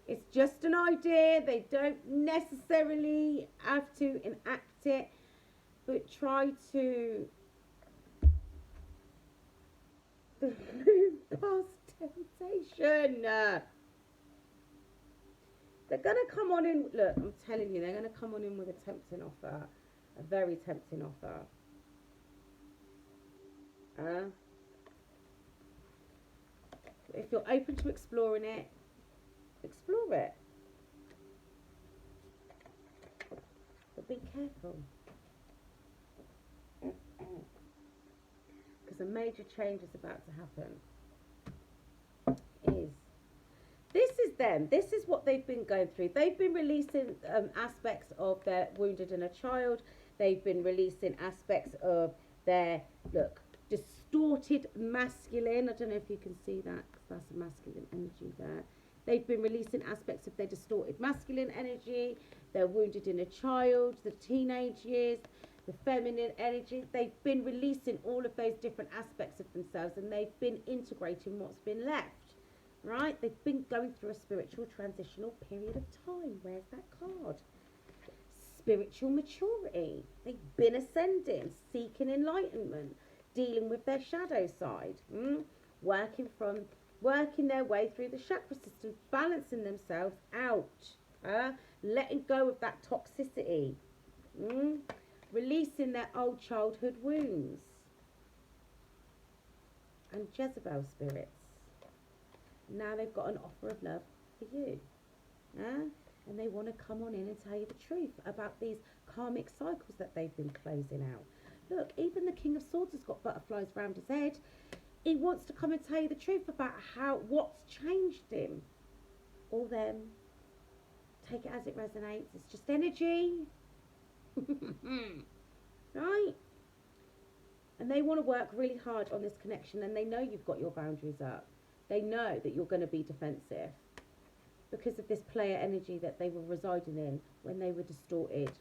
it's just an idea. They don't necessarily have to enact it, but try to Move past temptation. They're going to come on in. Look, I'm telling you, they're going to come on in with a tempting offer. A very tempting offer. If you're open to exploring it, explore it. But be careful. Because a major change is about to happen. This is them. This is what they've been going through. They've been releasing aspects of their wounded inner child. They've been releasing aspects of their, look, distorted masculine. I don't know if you can see that, because that's a masculine energy there. They've been releasing aspects of their distorted masculine energy, their wounded inner child, the teenage years, the feminine energy. They've been releasing all of those different aspects of themselves, and they've been integrating what's been left. Right? They've been going through a spiritual transitional period of time. Where's that card? Spiritual maturity. They've been ascending, seeking enlightenment, dealing with their shadow side, working their way through the chakra system, balancing themselves out, letting go of that toxicity, releasing their old childhood wounds, and Jezebel spirits. Now they've got an offer of love for you. And they want to come on in and tell you the truth about these karmic cycles that they've been closing out. Look, even the King of Swords has got butterflies around his head. He wants to come and tell you the truth about what's changed him. All them. Take it as it resonates. It's just energy. Right? And they want to work really hard on this connection, and they know you've got your boundaries up. They know that you're going to be defensive because of this player energy that they were residing in when they were distorted.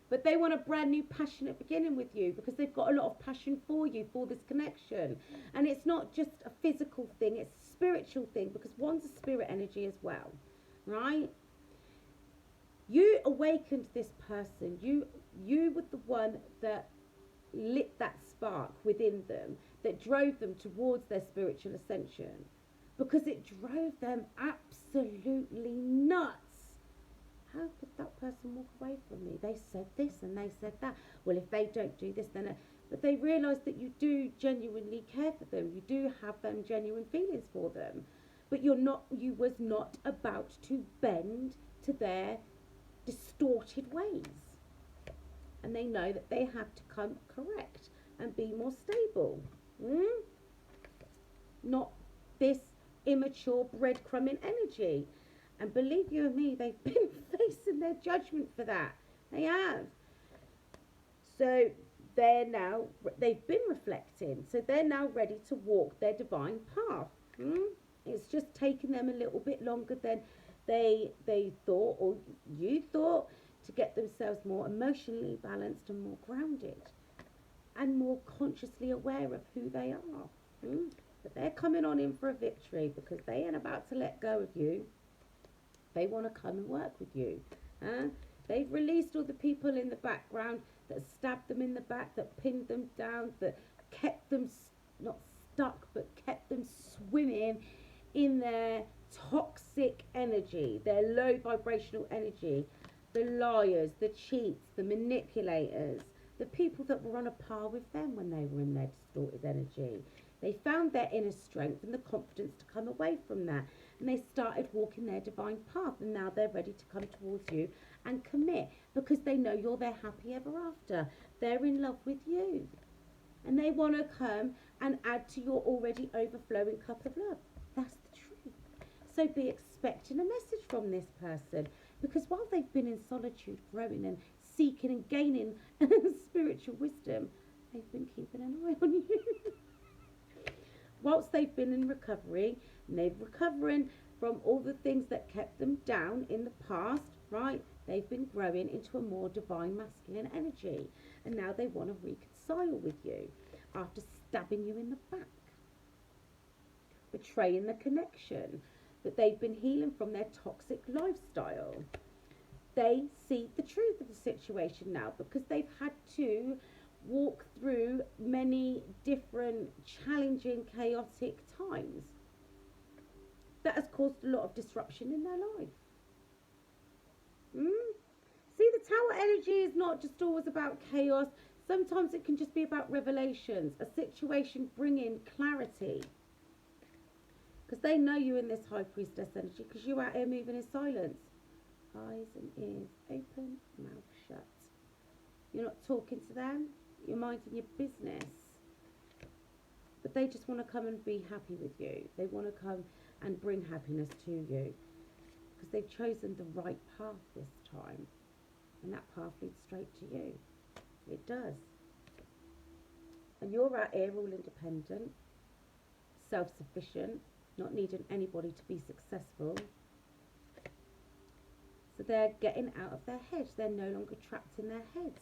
But they want a brand new passionate beginning with you because they've got a lot of passion for you, for this connection. And it's not just a physical thing, it's a spiritual thing, because one's a spirit energy as well, right? You awakened this person. You were the one that lit that spark within them, that drove them towards their spiritual ascension, because it drove them absolutely nuts. How could that person walk away from me? They said this and they said that. Well, if they don't do this, then... But they realised that you do genuinely care for them. You do have them genuine feelings for them. But you was not about to bend to their distorted ways. And they know that they have to come correct and be more stable. Not this immature breadcrumbing energy. And believe you and me, they've been facing their judgment for that. They have. So they've been reflecting. So they're now ready to walk their divine path. It's just taken them a little bit longer than they thought, or you thought, to get themselves more emotionally balanced and more grounded and more consciously aware of who they are. But they're coming on in for a victory because they ain't about to let go of you. They want to come and work with you. They've released all the people in the background that stabbed them in the back, that pinned them down, that kept them not stuck, but kept them swimming in their toxic energy, their low vibrational energy. The liars, the cheats, the manipulators, the people that were on a par with them when they were in their distorted energy. They found their inner strength and the confidence to come away from that. And they started walking their divine path. And now they're ready to come towards you and commit, because they know you're their happy ever after. They're in love with you. And they want to come and add to your already overflowing cup of love. That's the truth. So be expecting a message from this person. Because while they've been in solitude, growing and seeking and gaining spiritual wisdom, they've been keeping an eye on you. Whilst they've been in recovery, and they're recovering from all the things that kept them down in the past, right? They've been growing into a more divine masculine energy. And now they want to reconcile with you after stabbing you in the back, betraying the connection, that they've been healing from their toxic lifestyle. They see the truth of the situation now because they've had to walk through many different challenging, chaotic times that has caused a lot of disruption in their life. See, the tower energy is not just always about chaos. Sometimes it can just be about revelations, a situation bringing clarity. Because they know you in this high priestess energy, because you're out here moving in silence. Eyes and ears open, mouth shut. You're not talking to them, you're minding your business. But they just want to come and be happy with you. They want to come and bring happiness to you. Because they've chosen the right path this time. And that path leads straight to you. It does. And you're out here all independent, self-sufficient, not needing anybody to be successful. So they're getting out of their heads. They're no longer trapped in their heads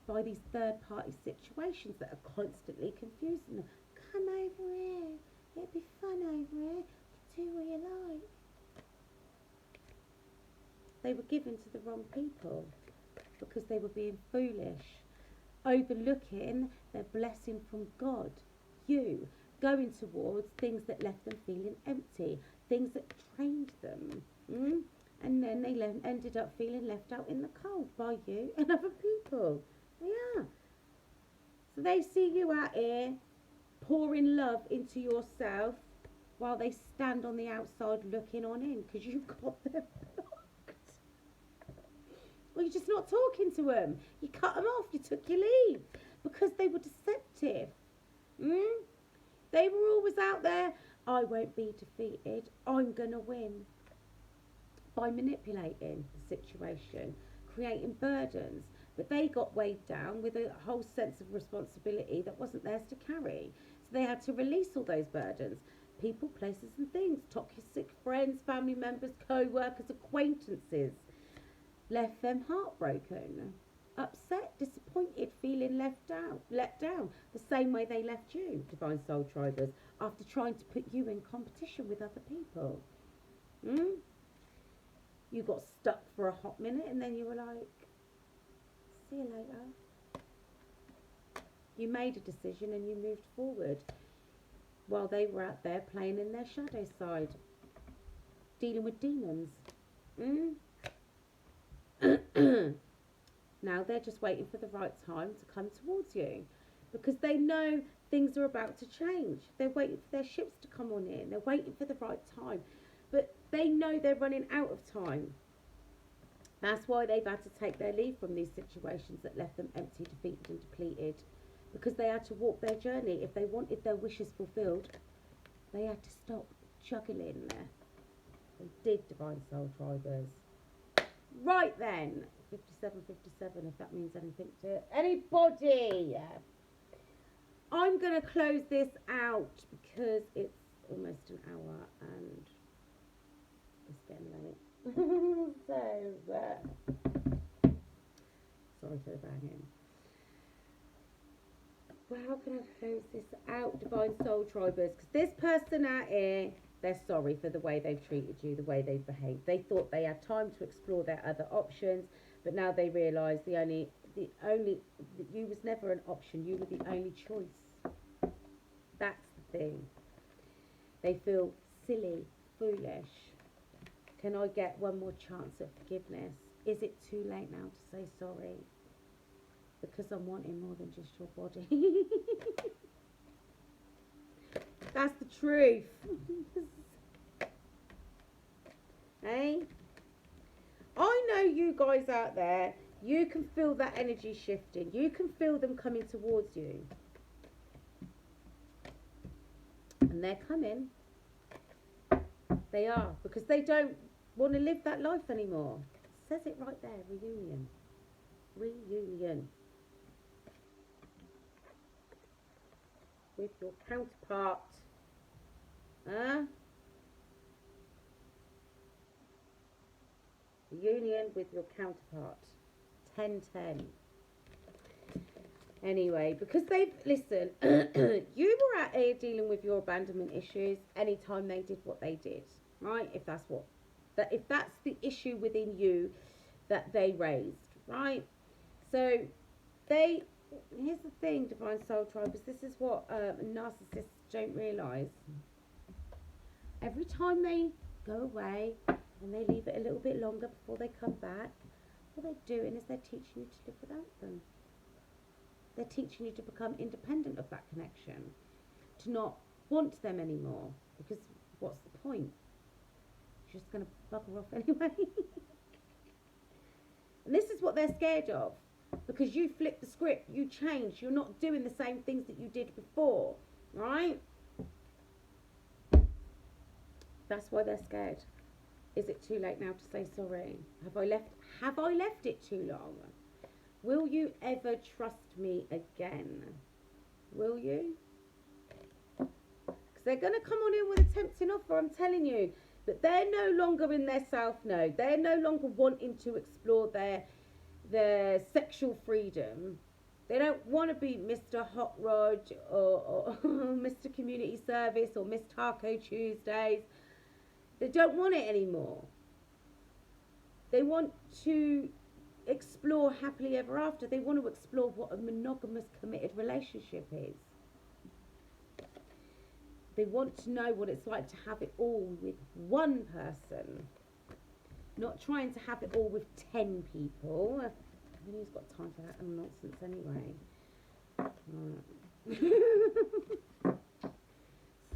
by these third-party situations that are constantly confusing them. Come over here. It'd be fun over here. Do what you like. They were given to the wrong people because they were being foolish, overlooking their blessing from God, you, going towards things that left them feeling empty, things that trained them. And then they ended up feeling left out in the cold by you and other people. Yeah. So they see you out here pouring love into yourself while they stand on the outside looking on in because you've got them blocked. Or you're just not talking to them. You cut them off. You took your leave because they were deceptive. They were always out there. I won't be defeated. I'm going to win. By manipulating the situation, creating burdens. But they got weighed down with a whole sense of responsibility that wasn't theirs to carry. So they had to release all those burdens. People, places and things. Toxic friends, family members, co-workers, acquaintances. Left them heartbroken, upset, disappointed, feeling let down. The same way they left you, Divine Soul Tribers, after trying to put you in competition with other people. You got stuck for a hot minute and then you were like, see you later. You made a decision and you moved forward while they were out there playing in their shadow side, dealing with demons. Now they're just waiting for the right time to come towards you because they know things are about to change. They're waiting for their ships to come on in. They're waiting for the right time. But they know they're running out of time. That's why they've had to take their leave from these situations that left them empty, defeated and depleted. Because they had to walk their journey. If they wanted their wishes fulfilled, they had to stop juggling there. They did, Divine Soul Tribers. Right then, 57, if that means anything to anybody. I'm going to close this out because it's almost an hour and it's getting late. Sorry for the banging. Well, how can I close this out, Divine Soul Tribers? Because this person out here, they're sorry for the way they've treated you, the way they've behaved. They thought they had time to explore their other options, but now they realise you was never an option. You were the only choice. That's the thing. They feel silly, foolish. Can I get one more chance at forgiveness? Is it too late now to say sorry? Because I'm wanting more than just your body. That's the truth. Hey? I know you guys out there, you can feel that energy shifting. You can feel them coming towards you. And they're coming. They are. Because they don't want to live that life anymore. It says it right there. Reunion. Reunion. With your counterpart. Reunion with your counterpart. 10-10. Anyway, because they've, listen, you were out here dealing with your abandonment issues anytime they did what they did, right? If that's the issue within you that they raised, right? So they here's the thing, Divine Soul Tribers. This is what narcissists don't realise. Every time they go away and they leave it a little bit longer before they come back, what they're doing is they're teaching you to live without them. They're teaching you to become independent of that connection, to not want them anymore, because what's the point? You're just going to bugger off anyway. And this is what they're scared of, because you flip the script, you change, you're not doing the same things that you did before, right? That's why they're scared. Is it too late now to say sorry? Have I left it too long? Will you ever trust me again? Will you? Because they're going to come on in with a tempting offer, I'm telling you. But they're no longer in their self-know. They're no longer wanting to explore their sexual freedom. They don't want to be Mr. Hot Rod or Mr. Community Service or Miss Taco Tuesdays. They don't want it anymore. They want to explore happily ever after. They want to explore what a monogamous committed relationship is. They want to know what it's like to have it all with one person, not trying to have it all with 10 people. I mean, who's got time for that nonsense anyway?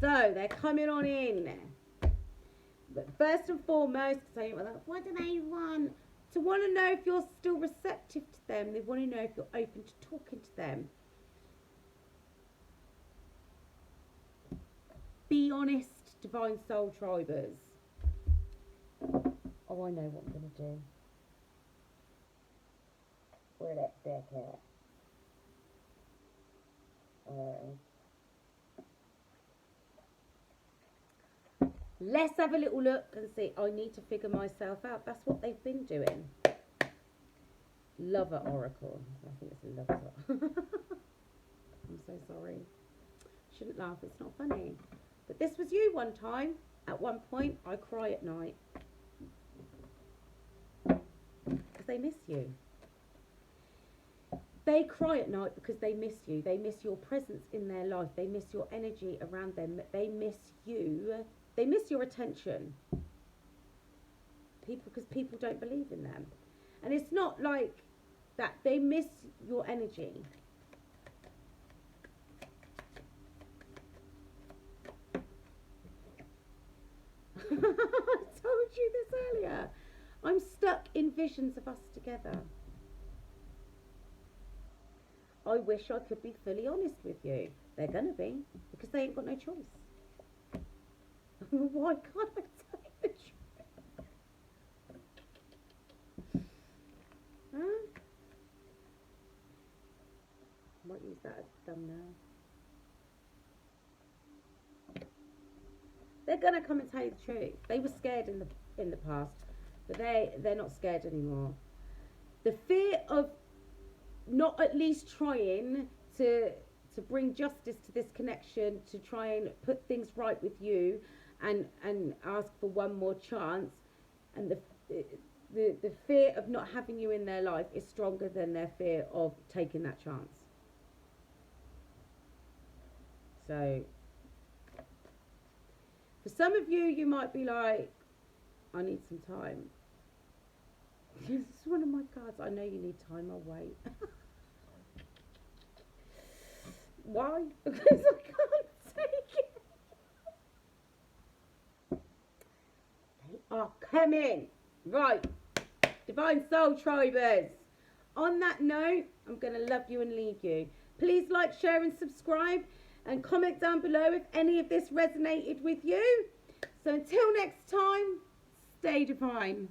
So they're coming on in. But first and foremost, what do they want? To want to know if you're still receptive to them. They want to know if you're open to talking to them. Be honest, Divine Soul Tribers. Oh, I know what I'm going to do. Where that deck at? Let's have a little look and see. I need to figure myself out. That's what they've been doing. Lover Oracle. I think it's a lover. I'm so sorry. Shouldn't laugh. It's not funny. But this was you one time. At one point, I cry at night. Because they miss you. They cry at night because they miss you. They miss your presence in their life. They miss your energy around them. They miss you. They miss your attention. Because people don't believe in them. And it's not like that. They miss your energy. I told you this earlier. I'm stuck in visions of us together. I wish I could be fully honest with you. They're going to be, because they ain't got no choice. Why can't I tell you the truth? Huh? Might use that as a thumbnail. They're going to come and tell you the truth. They were scared in the past, but they're not scared anymore. The fear of not at least trying to bring justice to this connection, to try and put things right with you, and ask for one more chance, and the fear of not having you in their life is stronger than their fear of taking that chance. So for some of you, you might be like, I need some time. This is one of my cards. I know you need time. I'll wait. Why? Because I can't take it. They are coming. Right. Divine Soul Tribers. On that note, I'm going to love you and leave you. Please like, share and subscribe. And comment down below if any of this resonated with you. So until next time, stay divine.